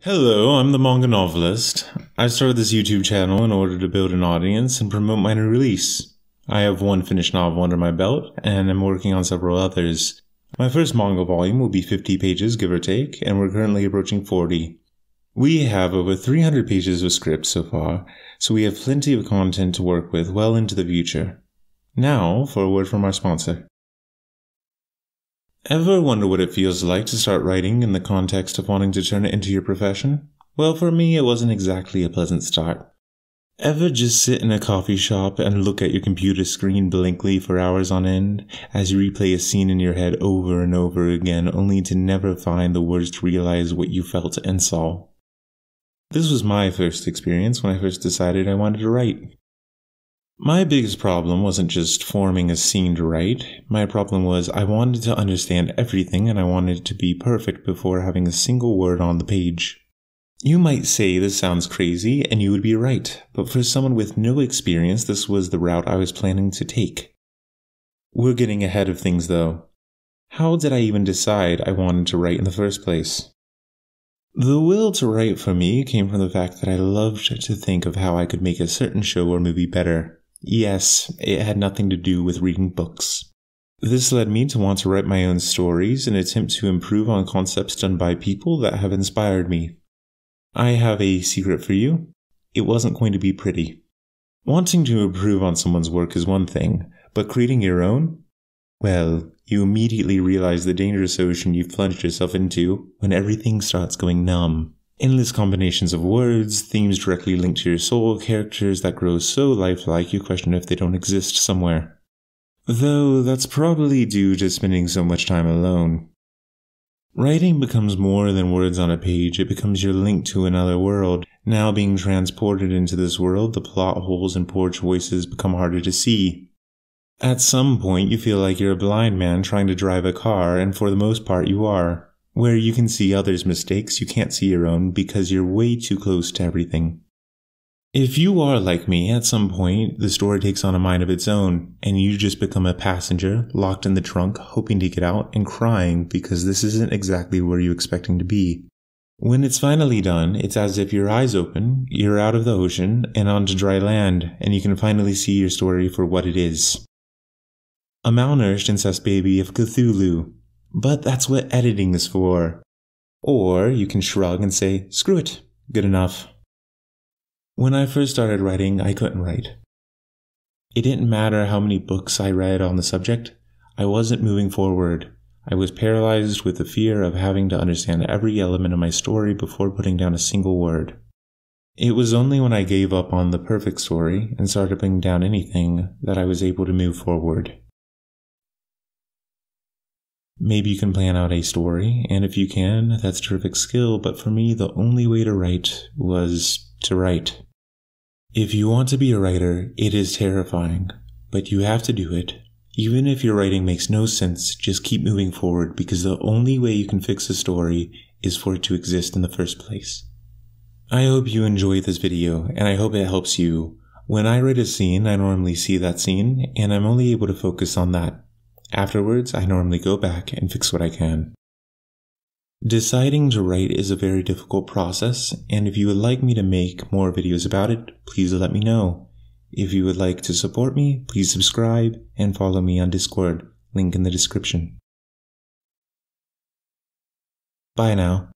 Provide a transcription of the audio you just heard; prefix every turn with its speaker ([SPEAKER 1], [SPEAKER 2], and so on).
[SPEAKER 1] Hello, I'm the manga novelist. I started this YouTube channel in order to build an audience and promote my new release. I have one finished novel under my belt, and I'm working on several others. My first manga volume will be 50 pages, give or take, and we're currently approaching 40. We have over 300 pages of script so far, so we have plenty of content to work with well into the future. Now, for a word from our sponsor. Ever wonder what it feels like to start writing in the context of wanting to turn it into your profession? Well, for me, it wasn't exactly a pleasant start. Ever just sit in a coffee shop and look at your computer screen blankly for hours on end as you replay a scene in your head over and over again, only to never find the words to realize what you felt and saw? This was my first experience when I first decided I wanted to write. My biggest problem wasn't just forming a scene to write. My problem was I wanted to understand everything and I wanted it to be perfect before having a single word on the page. You might say this sounds crazy, and you would be right, but for someone with no experience, this was the route I was planning to take. We're getting ahead of things though. How did I even decide I wanted to write in the first place? The will to write for me came from the fact that I loved to think of how I could make a certain show or movie better. Yes, it had nothing to do with reading books. This led me to want to write my own stories in an attempt to improve on concepts done by people that have inspired me. I have a secret for you. It wasn't going to be pretty. Wanting to improve on someone's work is one thing, but creating your own? Well, you immediately realize the dangerous ocean you've plunged yourself into when everything starts going numb. Endless combinations of words, themes directly linked to your soul, characters that grow so lifelike you question if they don't exist somewhere. Though that's probably due to spending so much time alone. Writing becomes more than words on a page, it becomes your link to another world. Now being transported into this world, the plot holes and poor choices become harder to see. At some point you feel like you're a blind man trying to drive a car, and for the most part you are. Where you can see others' mistakes, you can't see your own because you're way too close to everything. If you are like me, at some point, the story takes on a mind of its own, and you just become a passenger, locked in the trunk, hoping to get out and crying because this isn't exactly where you're expecting to be. When it's finally done, it's as if your eyes open, you're out of the ocean and onto dry land, and you can finally see your story for what it is. A malnourished incest baby of Cthulhu. But that's what editing is for. Or you can shrug and say, screw it, good enough. When I first started writing, I couldn't write. It didn't matter how many books I read on the subject, I wasn't moving forward. I was paralyzed with the fear of having to understand every element of my story before putting down a single word. It was only when I gave up on the perfect story and started putting down anything that I was able to move forward. Maybe you can plan out a story, and if you can, that's a terrific skill, but for me, the only way to write was to write. If you want to be a writer, it is terrifying, but you have to do it. Even if your writing makes no sense, just keep moving forward because the only way you can fix a story is for it to exist in the first place. I hope you enjoyed this video, and I hope it helps you. When I write a scene, I normally see that scene, and I'm only able to focus on that. Afterwards, I normally go back and fix what I can. Deciding to write is a very difficult process, and if you would like me to make more videos about it, please let me know. If you would like to support me, please subscribe and follow me on Discord, link in the description. Bye now.